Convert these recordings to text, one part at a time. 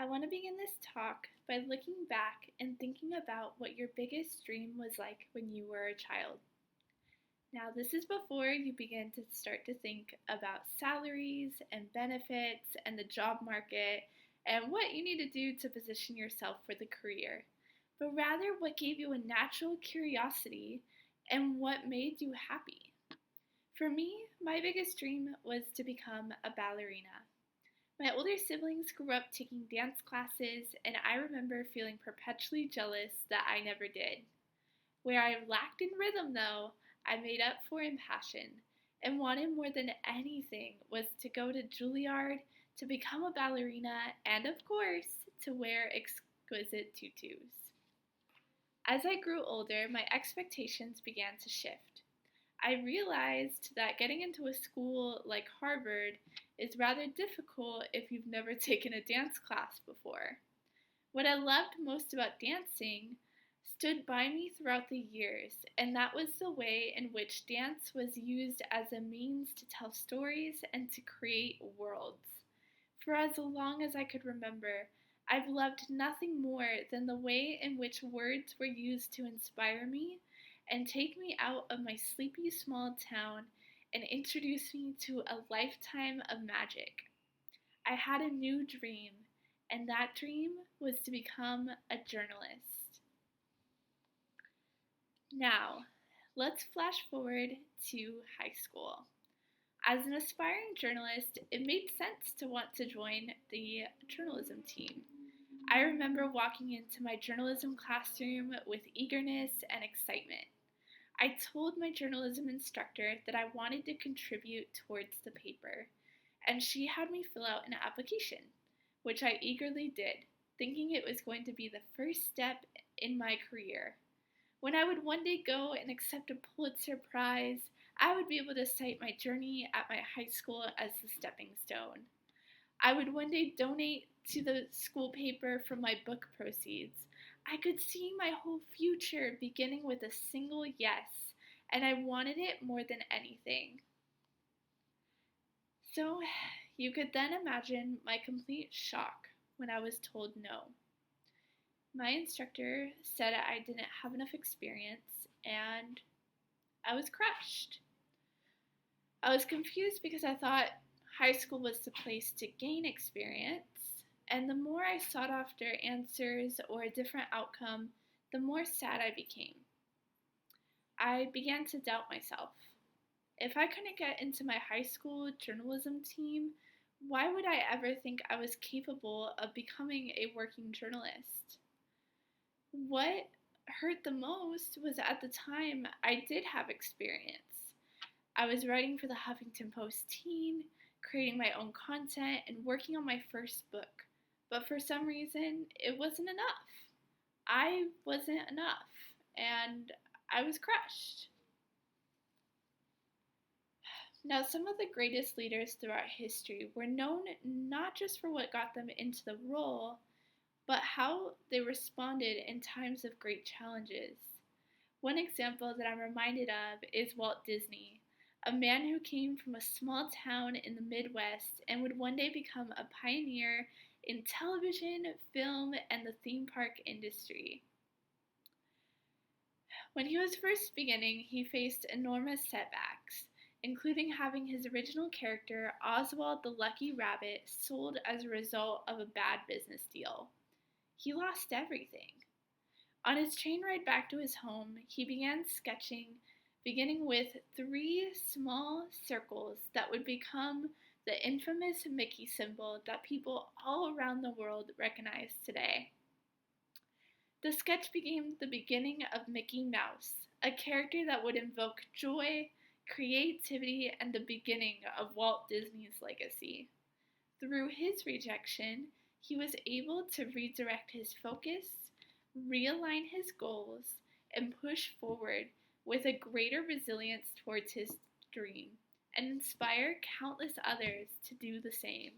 I want to begin this talk by looking back and thinking about what your biggest dream was like when you were a child. Now, this is before you begin to start to think about salaries and benefits and the job market and what you need to do to position yourself for the career, but rather what gave you a natural curiosity and what made you happy. For me, my biggest dream was to become a ballerina. My older siblings grew up taking dance classes, and I remember feeling perpetually jealous that I never did. Where I lacked in rhythm, though, I made up for in passion, and wanted more than anything was to go to Juilliard, to become a ballerina, and of course, to wear exquisite tutus. As I grew older, my expectations began to shift. I realized that getting into a school like Harvard is rather difficult if you've never taken a dance class before. What I loved most about dancing stood by me throughout the years, and that was the way in which dance was used as a means to tell stories and to create worlds. For as long as I could remember, I've loved nothing more than the way in which words were used to inspire me and take me out of my sleepy small town and introduce me to a lifetime of magic. I had a new dream, and that dream was to become a journalist. Now, let's flash forward to high school. As an aspiring journalist, it made sense to want to join the journalism team. I remember walking into my journalism classroom with eagerness and excitement. I told my journalism instructor that I wanted to contribute towards the paper, and she had me fill out an application, which I eagerly did, thinking it was going to be the first step in my career. When I would one day go and accept a Pulitzer Prize, I would be able to cite my journey at my high school as the stepping stone. I would one day donate to the school paper from my book proceeds. I could see my whole future beginning with a single yes, and I wanted it more than anything. So, you could then imagine my complete shock when I was told no. My instructor said I didn't have enough experience, and I was crushed. I was confused because I thought high school was the place to gain experience, and the more I sought after answers or a different outcome, the more sad I became. I began to doubt myself. If I couldn't get into my high school journalism team, why would I ever think I was capable of becoming a working journalist? What hurt the most was at the time I did have experience. I was writing for the Huffington Post teen, creating my own content, and working on my first book. But for some reason, it wasn't enough. I wasn't enough, and I was crushed. Now, some of the greatest leaders throughout history were known not just for what got them into the role, but how they responded in times of great challenges. One example that I'm reminded of is Walt Disney, a man who came from a small town in the Midwest and would one day become a pioneer in television, film, and the theme park industry. When he was first beginning, he faced enormous setbacks, including having his original character, Oswald the Lucky Rabbit, sold as a result of a bad business deal. He lost everything. On his train ride back to his home, he began sketching, beginning with 3 small circles that would become the infamous Mickey symbol that people all around the world recognize today. The sketch became the beginning of Mickey Mouse, a character that would invoke joy, creativity, and the beginning of Walt Disney's legacy. Through his rejection, he was able to redirect his focus, realign his goals, and push forward with a greater resilience towards his dream, and inspire countless others to do the same.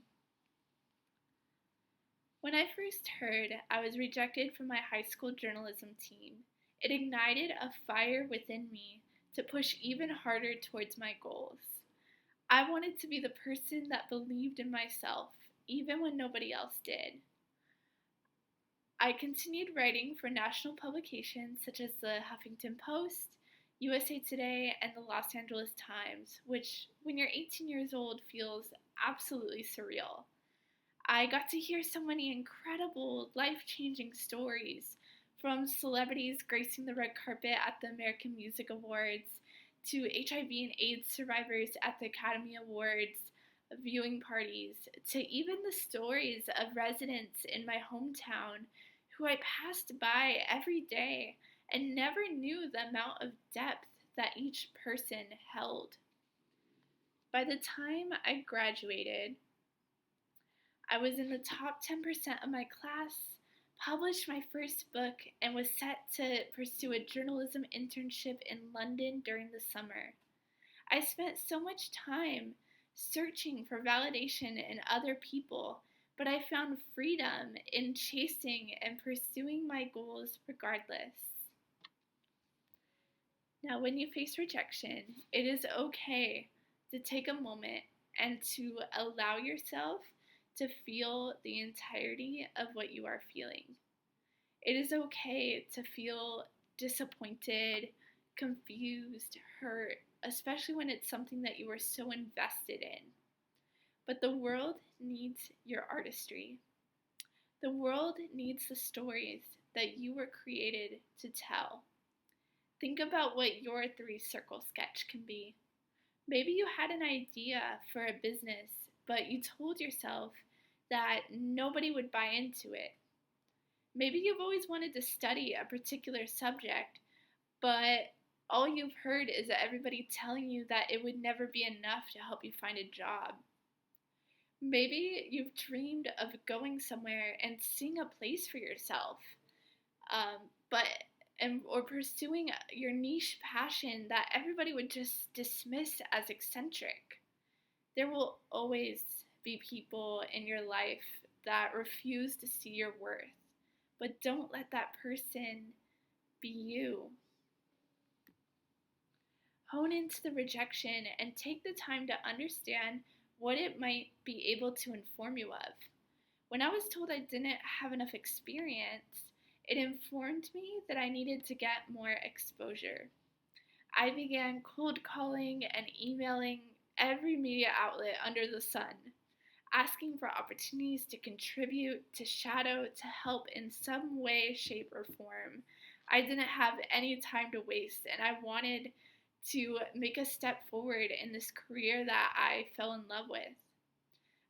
When I first heard I was rejected from my high school journalism team, it ignited a fire within me to push even harder towards my goals. I wanted to be the person that believed in myself, even when nobody else did. I continued writing for national publications such as the Huffington Post, USA Today, and the Los Angeles Times, which, when you're 18 years old, feels absolutely surreal. I got to hear so many incredible, life changing stories, from celebrities gracing the red carpet at the American Music Awards to HIV and AIDS survivors at the Academy Awards viewing parties, to even the stories of residents in my hometown who I passed by every day and never knew the amount of depth that each person held. By the time I graduated, I was in the top 10% of my class, published my first book, and was set to pursue a journalism internship in London during the summer. I spent so much time searching for validation in other people, but I found freedom in chasing and pursuing my goals regardless. Now, when you face rejection, it is okay to take a moment and to allow yourself to feel the entirety of what you are feeling. It is okay to feel disappointed, confused, hurt, especially when it's something that you are so invested in. But the world needs your artistry. The world needs the stories that you were created to tell. Think about what your 3-circle sketch can be. Maybe you had an idea for a business, but you told yourself that nobody would buy into it. Maybe you've always wanted to study a particular subject, but all you've heard is everybody telling you that it would never be enough to help you find a job. Maybe you've dreamed of going somewhere and seeing a place for yourself, or pursuing your niche passion that everybody would just dismiss as eccentric. There will always be people in your life that refuse to see your worth, but don't let that person be you. Hone into the rejection and take the time to understand what it might be able to inform you of. When I was told I didn't have enough experience, it informed me that I needed to get more exposure. I began cold calling and emailing every media outlet under the sun, asking for opportunities to contribute, to shadow, to help in some way, shape, or form. I didn't have any time to waste, and I wanted to make a step forward in this career that I fell in love with.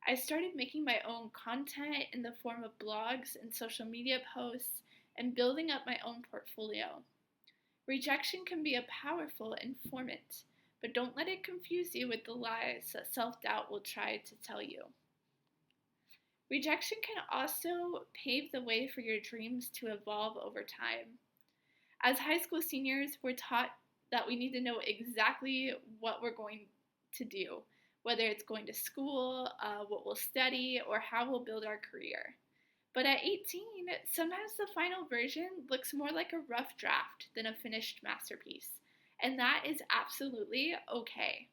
I started making my own content in the form of blogs and social media posts and building up my own portfolio. Rejection can be a powerful informant, but don't let it confuse you with the lies that self-doubt will try to tell you. Rejection can also pave the way for your dreams to evolve over time. As high school seniors, we're taught that we need to know exactly what we're going to do, whether it's going to school, what we'll study, or how we'll build our career. But at 18, sometimes the final version looks more like a rough draft than a finished masterpiece, and that is absolutely okay.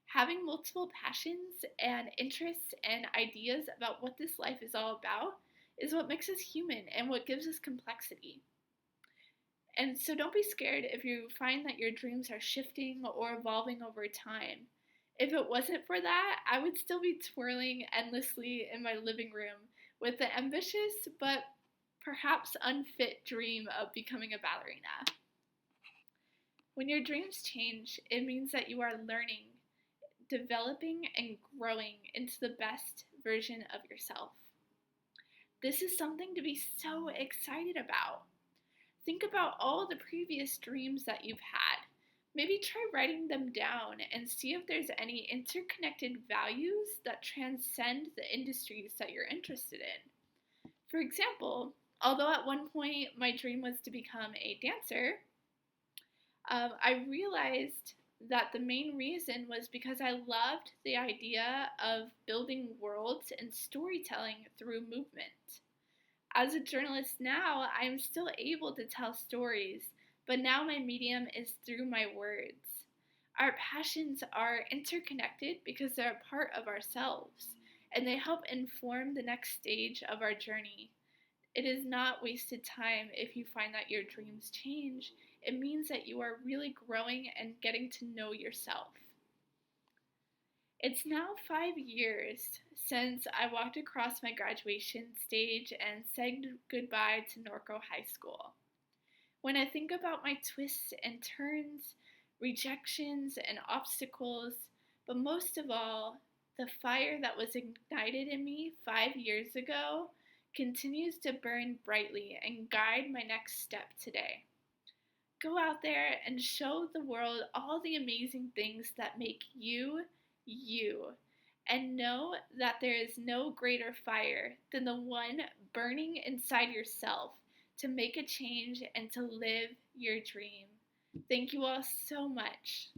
Having multiple passions and interests and ideas about what this life is all about is what makes us human and what gives us complexity. And so don't be scared if you find that your dreams are shifting or evolving over time. If it wasn't for that, I would still be twirling endlessly in my living room with the ambitious but perhaps unfit dream of becoming a ballerina. When your dreams change, it means that you are learning, developing, and growing into the best version of yourself. This is something to be so excited about. Think about all the previous dreams that you've had. Maybe try writing them down and see if there's any interconnected values that transcend the industries that you're interested in. For example, although at one point my dream was to become a dancer, I realized that the main reason was because I loved the idea of building worlds and storytelling through movement. As a journalist now, I am still able to tell stories, but now my medium is through my words. Our passions are interconnected because they're a part of ourselves, and they help inform the next stage of our journey. It is not wasted time if you find that your dreams change. It means that you are really growing and getting to know yourself. It's now 5 years since I walked across my graduation stage and said goodbye to Norco High School. When I think about my twists and turns, rejections and obstacles, but most of all, the fire that was ignited in me 5 years ago continues to burn brightly and guide my next step today. Go out there and show the world all the amazing things that make you, you. And know that there is no greater fire than the one burning inside yourself to make a change and to live your dream. Thank you all so much.